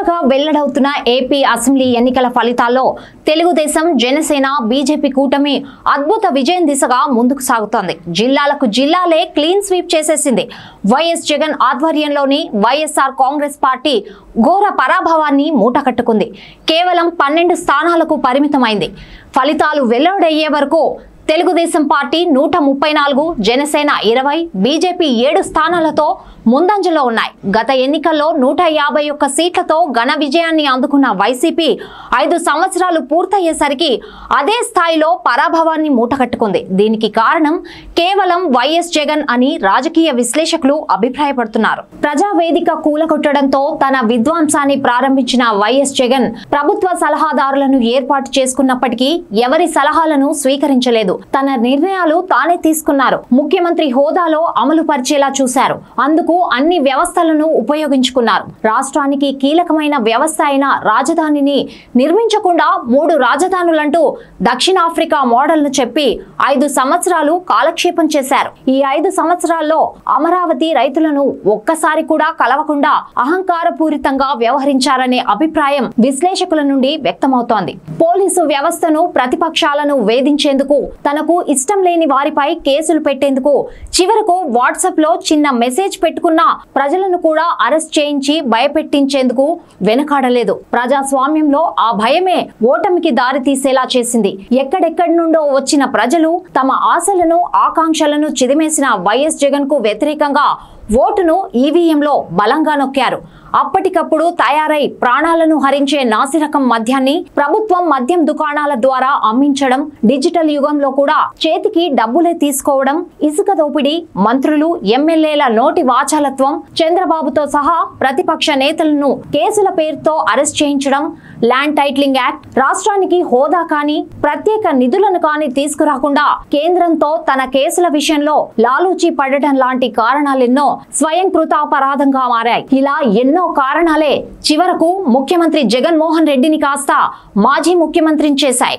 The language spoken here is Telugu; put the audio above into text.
తాజాగా వెల్లడవుతున్న ఏపీ అసెంబ్లీ ఎన్నికల ఫలితాల్లో తెలుగుదేశం, జనసేన, బీజేపీ కూటమి అద్భుత విజయం దిశగా ముందుకు సాగుతోంది. జిల్లాలకు జిల్లాలే క్లీన్ స్వీప్ చేసేసింది. వైఎస్ జగన్ ఆధ్వర్యంలోని వైఎస్ఆర్ కాంగ్రెస్ పార్టీ ఘోర పరాభవాన్ని మూటకట్టుకుంది. కేవలం 12 స్థానాలకు పరిమితమైంది. ఫలితాలు వెల్లడయ్యే వరకు తెలుగుదేశం పార్టీ 134, జనసేన 20, బీజేపీ 7 స్థానాలతో ముందంజలో ఉన్నాయి. గత ఎన్నికల్లో 151 సీట్లతో ఘన విజయాన్ని అందుకున్న వైసీపీ 5 సంవత్సరాలు పూర్తయ్యేసరికి అదే స్థాయిలో పరాభవాన్ని మూటకట్టుకుంది. దీనికి కారణం కేవలం వైఎస్ జగన్ అని రాజకీయ విశ్లేషకులు అభిప్రాయపడుతున్నారు. ప్రజావేదిక కూలగొట్టడంతో తన విధ్వంసాన్ని ప్రారంభించిన వైఎస్ జగన్ ప్రభుత్వ సలహాదారులను ఏర్పాటు చేసుకున్నప్పటికీ ఎవరి సలహాలను స్వీకరించలేదు. తన నిర్ణయాలు తానే తీసుకున్నారు. ముఖ్యమంత్రి హోదాలో అమలు పరిచేలా చూశారు. అందుకు అన్ని వ్యవస్థలను ఉపయోగించుకున్నారు. రాష్ట్రానికి కీలకమైన వ్యవస్థ అయిన రాజధానిని నిర్మించకుండా 3 రాజధానులంటూ దక్షిణాఫ్రికా మోడల్ ను చెప్పి 5 సంవత్సరాలు కాలక్షేపం చేశారు. ఈ 5 సంవత్సరాల్లో అమరావతి రైతులను ఒక్కసారి కూడా కలవకుండా అహంకారపూరితంగా వ్యవహరించారనే అభిప్రాయం విశ్లేషకుల నుండి వ్యక్తమవుతోంది. పోలీసు వ్యవస్థను, ప్రతిపక్షాలను వేధించేందుకు, తనకు ఇష్టం లేని వారిపై కేసులు పెట్టేందుకు, చివరకు వాట్సాప్ లో చిన్న మెసేజ్ పెట్టుకున్న ప్రజలను కూడా అరెస్ట్ చేయించి భయపెట్టించేందుకు వెనకాడలేదు. ప్రజాస్వామ్యంలో ఆ భయమే ఓటమికి దారి తీసేలా చేసింది. ఎక్కడెక్కడి నుండో వచ్చిన ప్రజలు తమ ఆశలను, ఆకాంక్షలను చిదిమేసిన వైఎస్ జగన్ కు వ్యతిరేకంగా ఓటును ఈవీఎంలో బలంగా నొక్కారు. అప్పటికప్పుడు తయారై ప్రాణాలను హరించే నాసిరకం మద్యాన్ని ప్రభుత్వం మద్యం దుకాణాల ద్వారా అమ్మించడం, డిజిటల్ యుగంలో కూడా చేతికి డబ్బులే తీసుకోవడం, ఇసుక దోపిడీ, మంత్రులు, ఎమ్మెల్యేల నోటి వాచాలత్వం, చంద్రబాబుతో సహా ప్రతిపక్ష నేతలను కేసుల పేరుతో అరెస్ట్ చేయించడం, ల్యాండ్ టైటిలింగ్ యాక్ట్, రాష్ట్రానికి హోదా కానీ, ప్రత్యేక నిధులను కానీ తీసుకురాకుండా కేంద్రంతో తన కేసుల విషయంలో లాలూచీ పడటం లాంటి కారణాలెన్నో స్వయం కృతాపరాధంగా మారాయి. ఇలా ఎన్నో కారణాలే చివరకు ముఖ్యమంత్రి జగన్మోహన్ రెడ్డిని కాస్త మాజీ ముఖ్యమంత్రిని చేశాయి.